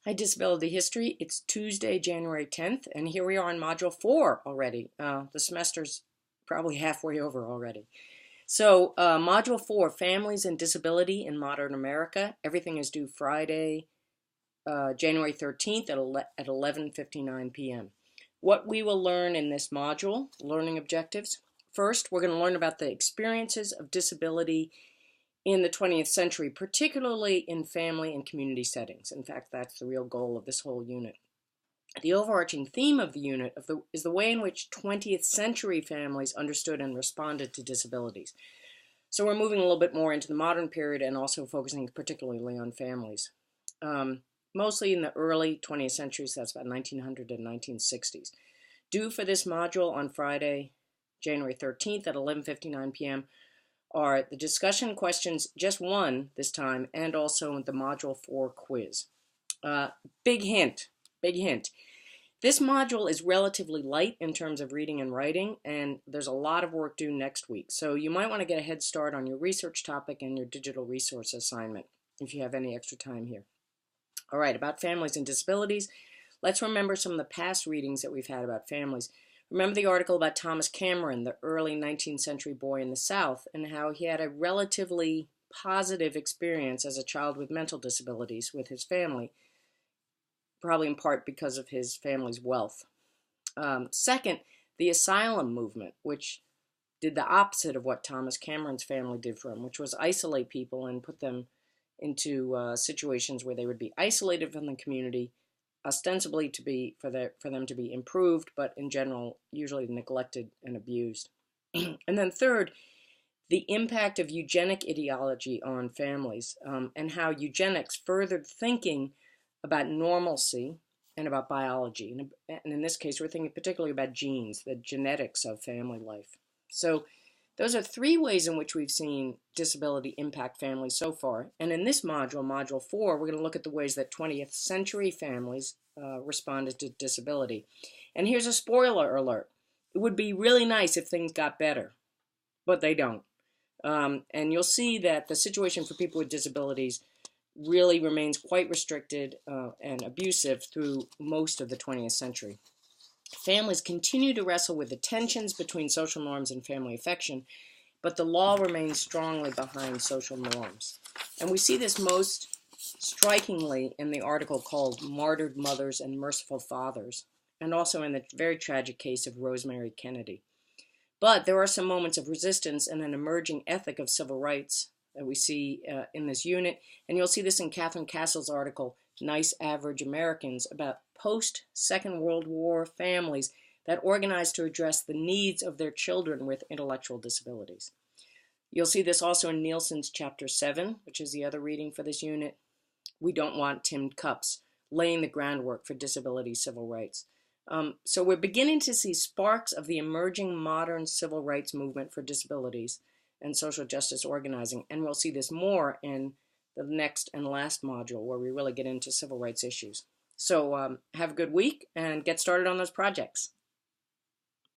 Hi, Disability History. It's Tuesday, January 10th, and here we are on Module 4 already. The semester's probably halfway over already. So, Module 4, Families and Disability in Modern America. Everything is due Friday, January 13th at 11:59 p.m. What we will learn in this module, learning objectives. First, we're going to learn about the experiences of disability in the 20th century, particularly in family and community settings. In fact, that's the real goal of this whole unit. The overarching theme of the unit is the way in which 20th century families understood and responded to disabilities. So we're moving a little bit more into the modern period and also focusing particularly on families. Mostly in the early 20th century, so that's about 1900 and 1960s. Due for this module on Friday, January 13th at 11:59 p.m. are the discussion questions, just one this time, and also the Module 4 quiz. Big hint. This module is relatively light in terms of reading and writing, and there's a lot of work due next week. So you might want to get a head start on your research topic and your digital resource assignment if you have any extra time here. All right, about families and disabilities, let's remember some of the past readings that we've had about families. Remember the article about Thomas Cameron, the early 19th century boy in the South, and how he had a relatively positive experience as a child with mental disabilities with his family, probably in part because of his family's wealth. Second, the asylum movement, which did the opposite of what Thomas Cameron's family did for him, which was isolate people and put them into situations where they would be isolated from the community, ostensibly for them to be improved, but in general, usually neglected and abused. And then third, the impact of eugenic ideology on families, and how eugenics furthered thinking about normalcy and about biology. And in this case, we're thinking particularly about genes, the genetics of family life. So those are three ways in which we've seen disability impact families so far. And in this module, Module 4, we're going to look at the ways that 20th century families responded to disability. And here's a spoiler alert. It would be really nice if things got better, but they don't. And you'll see that the situation for people with disabilities really remains quite restricted and abusive through most of the 20th century. Families continue to wrestle with the tensions between social norms and family affection, but the law remains strongly behind social norms. And we see this most strikingly in the article called Martyred Mothers and Merciful Fathers, and also in the very tragic case of Rosemary Kennedy. But there are some moments of resistance and an emerging ethic of civil rights that we see in this unit, and you'll see this in Catherine Castle's article, Nice Average Americans, about post-Second World War families that organized to address the needs of their children with intellectual disabilities. You'll see this also in Nielsen's Chapter 7, which is the other reading for this unit. We Don't Want Tinned Cups, laying the groundwork for disability civil rights. So we're beginning to see sparks of the emerging modern civil rights movement for disabilities and social justice organizing, and we'll see this more in the next and last module where we really get into civil rights issues. So have a good week and get started on those projects.